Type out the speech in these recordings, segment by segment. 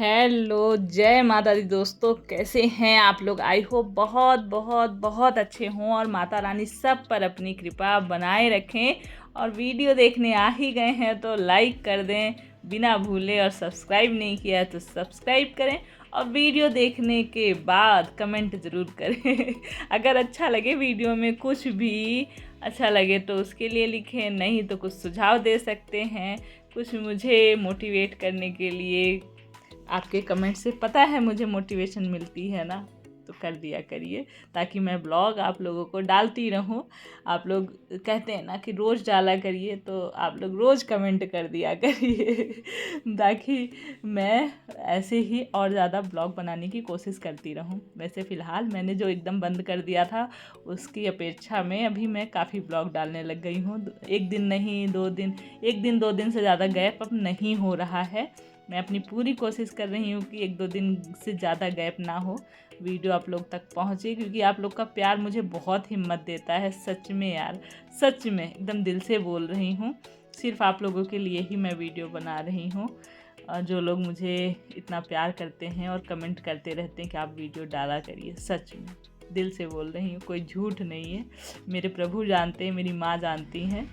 Hello, जय माता दी दोस्तों। कैसे हैं आप लोग? आई होप बहुत बहुत बहुत अच्छे हों और माता रानी सब पर अपनी कृपा बनाए रखें। और वीडियो देखने आ ही गए हैं तो लाइक कर दें बिना भूले, और सब्सक्राइब नहीं किया है तो सब्सक्राइब करें, और वीडियो देखने के बाद कमेंट ज़रूर करें। अगर अच्छा लगे, वीडियो में कुछ भी अच्छा लगे तो उसके लिए लिखें, नहीं तो कुछ सुझाव दे सकते हैं, कुछ मुझे मोटिवेट करने के लिए। आपके कमेंट से पता है मुझे मोटिवेशन मिलती है ना, तो कर दिया करिए ताकि मैं ब्लॉग आप लोगों को डालती रहूं। आप लोग कहते हैं ना कि रोज़ डाला करिए, तो आप लोग रोज़ कमेंट कर दिया करिए ताकि मैं ऐसे ही और ज़्यादा ब्लॉग बनाने की कोशिश करती रहूं। वैसे फ़िलहाल मैंने जो एकदम बंद कर दिया था उसकी अपेक्षा में अभी मैं काफ़ी ब्लॉग डालने लग गई हूँ। एक दिन नहीं, 2 दिन, एक दिन 2 दिन से ज़्यादा गैप अब नहीं हो रहा है। मैं अपनी पूरी कोशिश कर रही हूँ कि 1-2 दिन से ज़्यादा गैप ना हो, वीडियो आप लोग तक पहुँचे, क्योंकि आप लोग का प्यार मुझे बहुत हिम्मत देता है। सच में यार, सच में एकदम दिल से बोल रही हूँ। सिर्फ आप लोगों के लिए ही मैं वीडियो बना रही हूँ। जो लोग मुझे इतना प्यार करते हैं और कमेंट करते रहते हैं कि आप वीडियो डाला करिए, सच में दिल से बोल रही हूँ, कोई झूठ नहीं है। मेरे प्रभु जानते हैं, मेरी माँ जानती हैं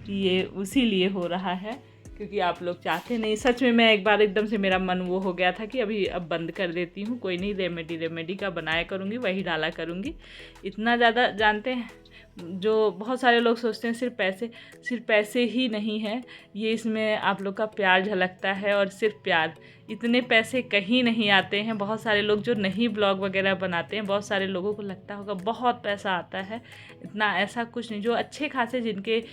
कि ये उसी लिए हो रहा है, क्योंकि आप लोग चाहते नहीं। सच में मैं एक बार एकदम से मेरा मन वो हो गया था कि अभी अब बंद कर देती हूँ, कोई नहीं, रेमेडी का बनाया करूँगी, वही डाला करूँगी। इतना ज़्यादा जानते हैं, जो बहुत सारे लोग सोचते हैं सिर्फ पैसे ही नहीं है ये, इसमें आप लोग का प्यार झलकता है। और सिर्फ प्यार, इतने पैसे कहीं नहीं आते हैं। बहुत सारे लोग जो नहीं ब्लॉग वगैरह बनाते हैं, बहुत सारे लोगों को लगता होगा बहुत पैसा आता है। इतना ऐसा कुछ नहीं। जो अच्छे खासे जिनके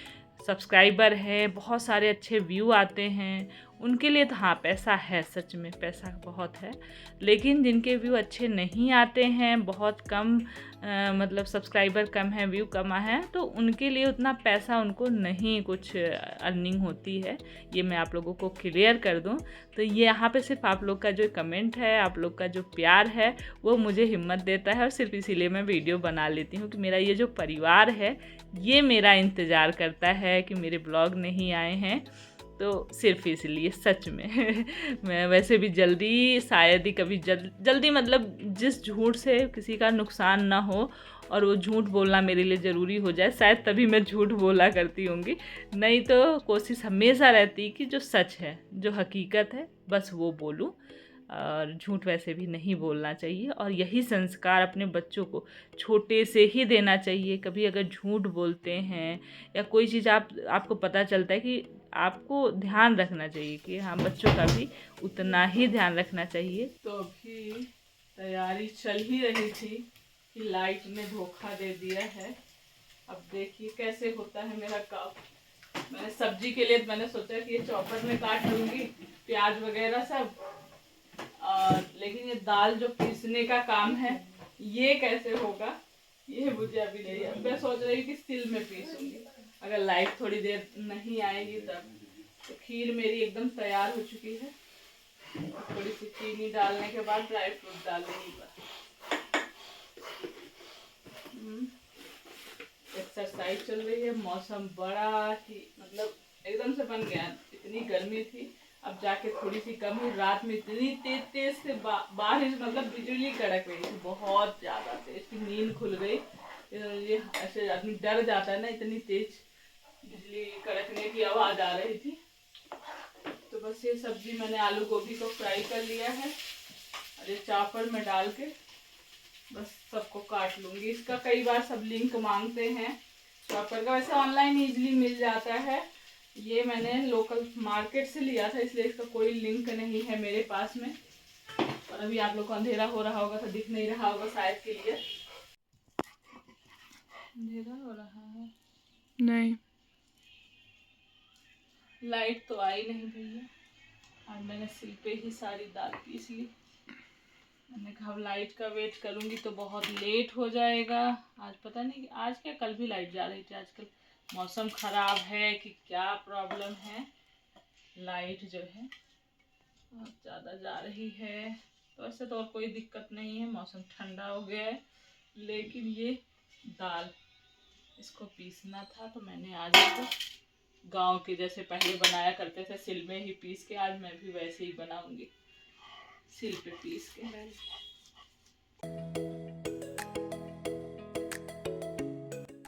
सब्सक्राइबर हैं, बहुत सारे अच्छे व्यू आते हैं, उनके लिए तो हाँ पैसा है, सच में पैसा बहुत है। लेकिन जिनके व्यू अच्छे नहीं आते हैं, बहुत कम मतलब सब्सक्राइबर कम है, व्यू कम है, तो उनके लिए उतना पैसा उनको नहीं कुछ अर्निंग होती है। ये मैं आप लोगों को क्लियर कर दूं। तो ये यहाँ पे सिर्फ आप लोग का जो कमेंट है, आप लोग का जो प्यार है, वो मुझे हिम्मत देता है। और सिर्फ इसीलिए मैं वीडियो बना लेती हूँ कि मेरा ये जो परिवार है ये मेरा इंतज़ार करता है कि मेरे ब्लॉग नहीं आए हैं, तो सिर्फ इसलिए। सच में मैं वैसे भी जल्दी, शायद ही कभी जल्दी मतलब जिस झूठ से किसी का नुकसान ना हो और वो झूठ बोलना मेरे लिए ज़रूरी हो जाए, शायद तभी मैं झूठ बोला करती होंगी। नहीं तो कोशिश हमेशा रहती कि जो सच है, जो हकीकत है, बस वो बोलूँ। और झूठ वैसे भी नहीं बोलना चाहिए, और यही संस्कार अपने बच्चों को छोटे से ही देना चाहिए। कभी अगर झूठ बोलते हैं या कोई चीज़ आपको पता चलता है, कि आपको ध्यान रखना चाहिए कि हाँ, बच्चों का भी उतना ही ध्यान रखना चाहिए। तो अभी तैयारी चल ही रही थी कि लाइट ने धोखा दे दिया है। अब देखिए कैसे होता है मेरा काम। मैंने सब्जी के लिए मैंने सोचा कि ये चॉपर में काट लूँगी प्याज वगैरह सब, और लेकिन ये दाल जो पीसने का काम है ये कैसे होगा, ये मुझे अभी नहीं है। मैं सोच रही हूँ कि सिल में पीसूंगी, अगर लाइट थोड़ी देर नहीं आएगी तब। तो खीर मेरी एकदम तैयार हो चुकी है। थोड़ी सी चीनी डालने के बाद ड्राई फ्रूट डाल देंगी बस। एक्सरसाइज चल रही है। मौसम बड़ा ही मतलब एकदम से बन गया, इतनी गर्मी थी, अब जाके थोड़ी सी कम हुई। रात में इतनी तेज तेज से बारिश, मतलब बिजली कड़क रही थी बहुत ज़्यादा तेज की, नींद खुल गई। ये ऐसे आदमी डर जाता है ना, इतनी तेज बिजली कड़कने की आवाज़ आ रही थी। तो बस ये सब्जी मैंने आलू गोभी को फ्राई कर लिया है, और ये चापर में डाल के बस सबको काट लूँगी। इसका कई बार सब लिंक मांगते हैं चॉपर का, वैसे ऑनलाइन इजीली मिल जाता है। ये मैंने लोकल मार्केट से लिया था, इसलिए इसका कोई लिंक नहीं है मेरे पास में। और अभी आप लोग को अंधेरा हो रहा होगा तो दिख नहीं रहा होगा शायद के लिए। अंधेरा हो रहा है, नहीं लाइट तो आई नहीं भैया। आज मैंने सिल पे ही सारी दाल पीस ली। मैंने कहा लाइट का वेट करूँगी तो बहुत लेट हो जाएगा। आज पता नहीं, आज क्या कल भी लाइट जा रही थी। आजकल मौसम ख़राब है कि क्या प्रॉब्लम है, लाइट जो है बहुत ज़्यादा जा रही है। तो ऐसे तो और कोई दिक्कत नहीं है, मौसम ठंडा हो गया है। लेकिन ये दाल, इसको पीसना था, तो मैंने आज इसको गाँव के जैसे पहले बनाया करते थे सिल में ही पीस के, आज मैं भी वैसे ही बनाऊँगी। सिल पे पीस के।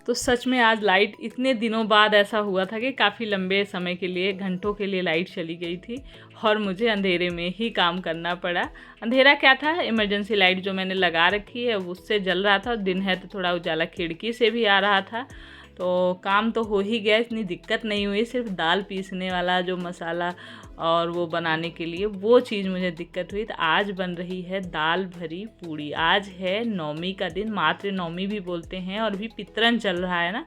तो सच में आज लाइट इतने दिनों बाद ऐसा हुआ था कि काफ़ी लंबे समय के लिए, घंटों के लिए लाइट चली गई थी और मुझे अंधेरे में ही काम करना पड़ा। अंधेरा क्या था, इमरजेंसी लाइट जो मैंने लगा रखी है उससे जल रहा था, दिन है तो थोड़ा उजाला खिड़की से भी आ रहा था। तो काम तो हो ही गया, इतनी दिक्कत नहीं हुई। सिर्फ दाल पीसने वाला जो मसाला और वो बनाने के लिए वो चीज़ मुझे दिक्कत हुई। तो आज बन रही है दाल भरी पूड़ी। आज है नवमी का दिन, मातृ नवमी भी बोलते हैं, और भी पितरन चल रहा है ना,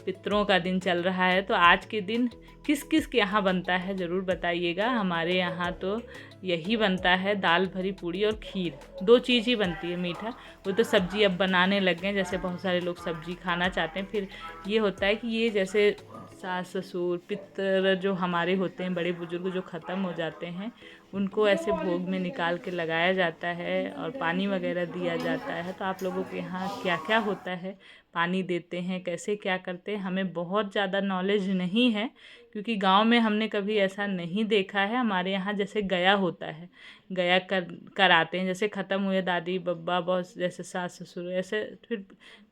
पितरों का दिन चल रहा है। तो आज के दिन किस किस के यहाँ बनता है ज़रूर बताइएगा। हमारे यहाँ तो यही बनता है, दाल भरी पूड़ी और खीर, 2 चीज़ ही बनती है। मीठा वो तो सब्ज़ी अब बनाने लग गए, जैसे बहुत सारे लोग सब्ज़ी खाना चाहते हैं। फिर ये होता है कि ये जैसे सास ससुर पितर जो हमारे होते हैं, बड़े बुजुर्ग जो ख़त्म हो जाते हैं, उनको ऐसे भोग में निकाल के लगाया जाता है और पानी वगैरह दिया जाता है। तो आप लोगों के यहाँ क्या क्या होता है, पानी देते हैं, कैसे क्या करते हैं, हमें बहुत ज़्यादा नॉलेज नहीं है, क्योंकि गांव में हमने कभी ऐसा नहीं देखा है। हमारे यहाँ जैसे गया होता है, गया कराते हैं, जैसे ख़त्म हुए दादी बब्बा बहुत, जैसे सास ससुर, ऐसे फिर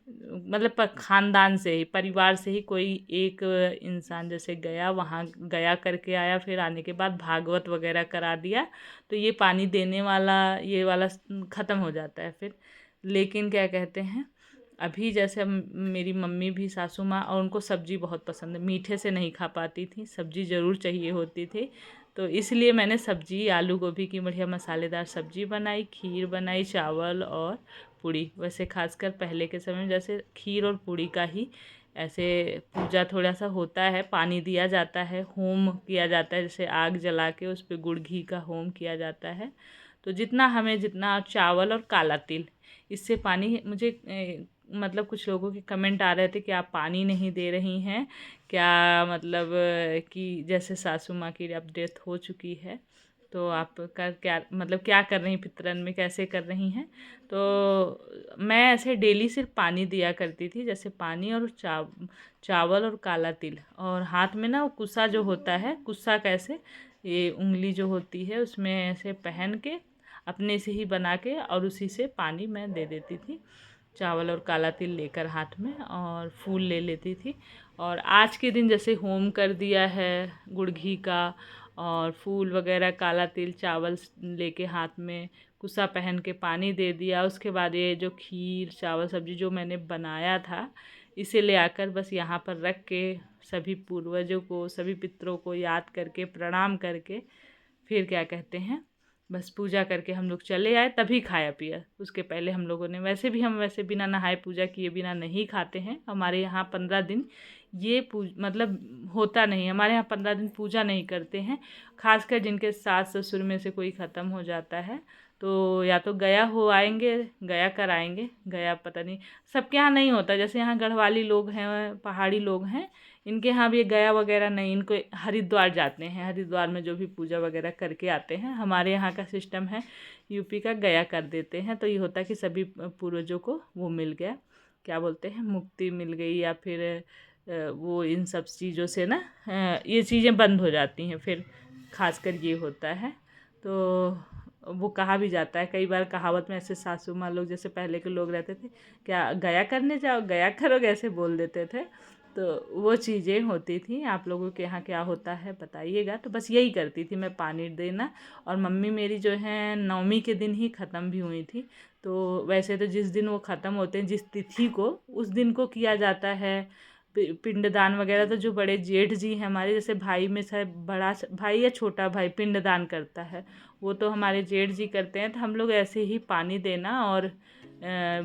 मतलब ख़ानदान से ही, परिवार से ही कोई एक इंसान जैसे गया, वहाँ गया करके आया, फिर आने के बाद भागवत वगैरह करा दिया, तो ये पानी देने वाला ये वाला ख़त्म हो जाता है फिर। लेकिन क्या कहते हैं, अभी जैसे मेरी मम्मी भी, सासू माँ, और उनको सब्ज़ी बहुत पसंद है, मीठे से नहीं खा पाती थी, सब्ज़ी ज़रूर चाहिए होती थी। तो इसलिए मैंने सब्ज़ी आलू गोभी की बढ़िया मसालेदार सब्ज़ी बनाई, खीर बनाई, चावल और पूड़ी। वैसे खासकर पहले के समय में जैसे खीर और पूड़ी का ही ऐसे पूजा थोड़ा सा होता है, पानी दिया जाता है, होम किया जाता है, जैसे आग जला के उस पर गुड़ घी का होम किया जाता है। तो जितना हमें, जितना चावल और काला तिल, इससे पानी मुझे मतलब कुछ लोगों के कमेंट आ रहे थे कि आप पानी नहीं दे रही हैं क्या, मतलब कि जैसे सासू माँ की अब डेथ हो चुकी है, तो आप कर क्या, मतलब क्या कर रही पितरन में, कैसे कर रही हैं। तो मैं ऐसे डेली सिर्फ पानी दिया करती थी, जैसे पानी और चावल और काला तिल, और हाथ में ना वो कुसा जो होता है, कुसा कैसे, ये उंगली जो होती है उसमें ऐसे पहन के अपने से ही बना के, और उसी से पानी मैं दे देती थी, चावल और काला तिल लेकर हाथ में, और फूल ले लेती थी। और आज के दिन जैसे होम कर दिया है गुड़ घी का, और फूल वगैरह, काला तिल, चावल लेके हाथ में कुसा पहन के पानी दे दिया। उसके बाद ये जो खीर चावल सब्ज़ी जो मैंने बनाया था, इसे ले आकर बस यहाँ पर रख के सभी पूर्वजों को, सभी पितरों को याद करके, प्रणाम करके, फिर क्या कहते हैं, बस पूजा करके हम लोग चले आए, तभी खाया पिया। उसके पहले हम लोगों ने, वैसे भी हम वैसे बिना नहाए पूजा किए बिना नहीं खाते हैं। हमारे यहाँ 15 दिन ये मतलब होता नहीं, हमारे यहाँ 15 दिन पूजा नहीं करते हैं। खासकर जिनके सास ससुर में से कोई ख़त्म हो जाता है, तो या तो गया हो आएंगे, गया कर आएंगे, गया पता नहीं सबके यहाँ नहीं होता। जैसे यहाँ गढ़वाली लोग हैं, पहाड़ी लोग हैं, इनके यहाँ भी गया वगैरह नहीं, इनको हरिद्वार जाते हैं, हरिद्वार में जो भी पूजा वगैरह करके आते हैं। हमारे यहाँ का सिस्टम है, यूपी का गया कर देते हैं। तो ये होता है कि सभी पूर्वजों को वो मिल गया, क्या बोलते हैं, मुक्ति मिल गई, या फिर वो इन सब चीज़ों से ना ये चीज़ें बंद हो जाती हैं। फिर खासकर ये होता है। तो वो कहा भी जाता है, कई बार कहावत में ऐसे सासू माँ लोग, जैसे पहले के लोग रहते थे, क्या गया करने जाओ, गया करोगे, ऐसे बोल देते थे। तो वो चीज़ें होती थी। आप लोगों के यहाँ क्या होता है बताइएगा। तो बस यही करती थी मैं, पानी देना। और मम्मी मेरी जो है नवमी के दिन ही ख़त्म भी हुई थी। तो वैसे तो जिस दिन वो ख़त्म होते हैं, जिस तिथि को, उस दिन को किया जाता है पिंडदान वगैरह। तो जो बड़े जेठ जी हैं हमारे, जैसे भाई में से बड़ा भाई या छोटा भाई पिंडदान करता है, वो तो हमारे जेठ जी करते हैं। तो हम लोग ऐसे ही पानी देना और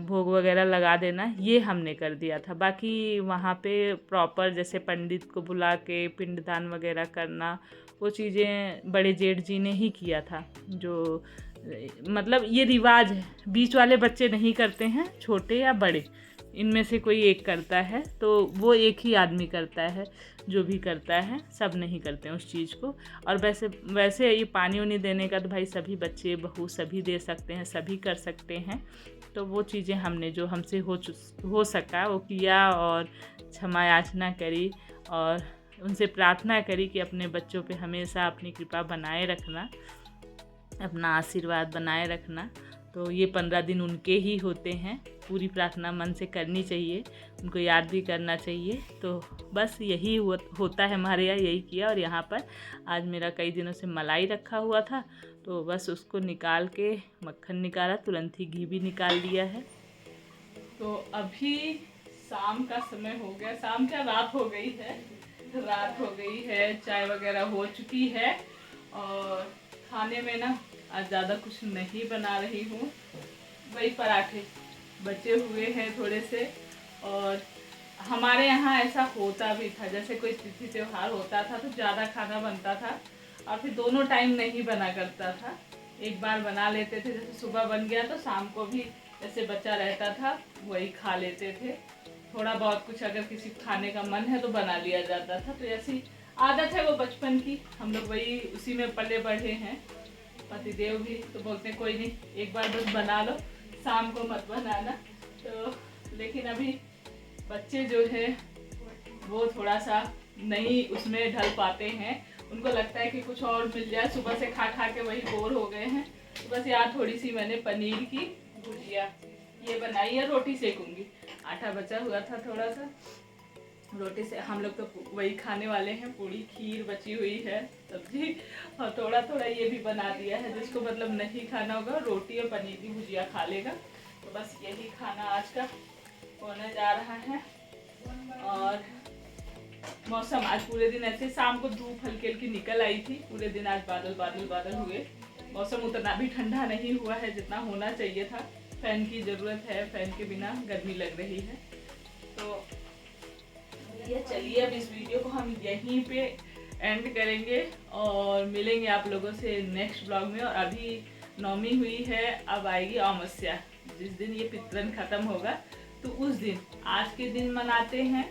भोग वगैरह लगा देना, ये हमने कर दिया था। बाकी वहाँ पे प्रॉपर जैसे पंडित को बुला के पिंडदान वगैरह करना, वो चीज़ें बड़े जेठ जी ने ही किया था। जो मतलब ये रिवाज है, बीच वाले बच्चे नहीं करते हैं, छोटे या बड़े इनमें से कोई एक करता है। तो वो एक ही आदमी करता है, जो भी करता है, सब नहीं करते हैं उस चीज़ को। और वैसे ये पानी उनी देने का तो भाई सभी बच्चे बहू सभी दे सकते हैं, सभी कर सकते हैं। तो वो चीज़ें हमने जो हमसे हो सका वो किया, और क्षमा याचना करी, और उनसे प्रार्थना करी कि अपने बच्चों पे हमेशा अपनी कृपा बनाए रखना। अपना आशीर्वाद बनाए रखना। तो ये 15 दिन उनके ही होते हैं। पूरी प्रार्थना मन से करनी चाहिए, उनको याद भी करना चाहिए। तो बस यही होता है हमारे यहाँ, यही किया। और यहाँ पर आज मेरा कई दिनों से मलाई रखा हुआ था, तो बस उसको निकाल के मक्खन निकाला, तुरंत ही घी भी निकाल दिया है। तो अभी शाम का समय हो गया, शाम क्या रात हो गई है, रात हो गई है, चाय वगैरह हो चुकी है। और खाने में ना आज ज़्यादा कुछ नहीं बना रही हूँ, वही पराठे बचे हुए हैं थोड़े से। और हमारे यहाँ ऐसा होता भी था, जैसे कोई तिथि त्योहार होता था तो ज़्यादा खाना बनता था और फिर दोनों टाइम नहीं बना करता था, एक बार बना लेते थे। जैसे सुबह बन गया तो शाम को भी जैसे बचा रहता था वही खा लेते थे। थोड़ा बहुत कुछ अगर किसी खाने का मन है तो बना लिया जाता था। तो ऐसी आदत है वो बचपन की, हम लोग वही उसी में पले बढ़े हैं। पतिदेव भी तो बोलते हैं कोई नहीं, एक बार बस बना लो, शाम को मत बनाना। तो लेकिन अभी बच्चे जो है वो थोड़ा सा नहीं उसमें ढल पाते हैं, उनको लगता है कि कुछ और मिल जाए, सुबह से खा खा के वही बोर हो गए हैं। तो बस यार थोड़ी सी मैंने पनीर की भुजिया ये बनाई है, रोटी सेकूंगी। आटा बचा हुआ था थोड़ा सा, रोटी से हम लोग तो वही खाने वाले हैं, पूरी खीर बची हुई है, सब्जी और थोड़ा थोड़ा ये भी बना दिया है। जिसको मतलब नहीं खाना होगा रोटी और पनीर की भुजिया खा लेगा। तो बस यही खाना आज का होने जा रहा है। और मौसम आज पूरे दिन ऐसे, शाम को धूप हल्की हल्की निकल आई थी, पूरे दिन आज बादल बादल बादल हुए। मौसम उतना भी ठंडा नहीं हुआ है जितना होना चाहिए था। फैन की ज़रूरत है, फैन के बिना गर्मी लग रही है। तो ये चलिए अब इस वीडियो को हम यहीं पे एंड करेंगे और मिलेंगे आप लोगों से नेक्स्ट ब्लॉग में। और अभी नवमी हुई है, अब आएगी अमावस्या, जिस दिन ये पितरन खत्म होगा तो उस दिन, आज के दिन मनाते हैं,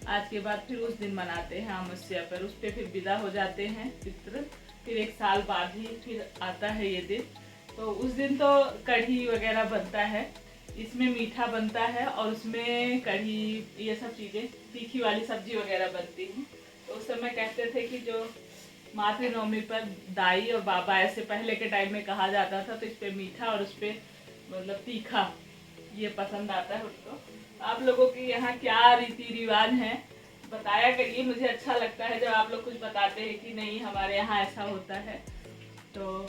आज के बाद फिर उस दिन मनाते हैं अमावस्या पर, उस पर फिर विदा हो जाते हैं पितृ। फिर एक साल बाद ही फिर आता है ये दिन। तो उस दिन तो कढ़ी वगैरह बनता है, इसमें मीठा बनता है और उसमें कढ़ी ये सब चीज़ें तीखी वाली सब्जी वगैरह बनती हैं। तो उस समय कहते थे कि जो मातृ नवमी पर दाई और बाबा, ऐसे पहले के टाइम में कहा जाता था, तो इस पे मीठा और उस पे मतलब तीखा ये पसंद आता है उनको। आप लोगों के यहाँ क्या रीति रिवाज हैं बताया करिए, मुझे अच्छा लगता है जब आप लोग कुछ बताते हैं कि नहीं हमारे यहाँ ऐसा होता है। तो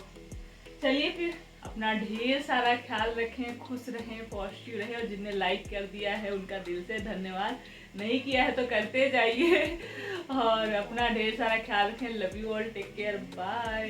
चलिए फिर अपना ढेर सारा ख्याल रखें, खुश रहें, पॉजिटिव रहें। और जिनने लाइक कर दिया है उनका दिल से धन्यवाद, नहीं किया है तो करते जाइए। और अपना ढेर सारा ख्याल रखें। Love you all, take care, bye.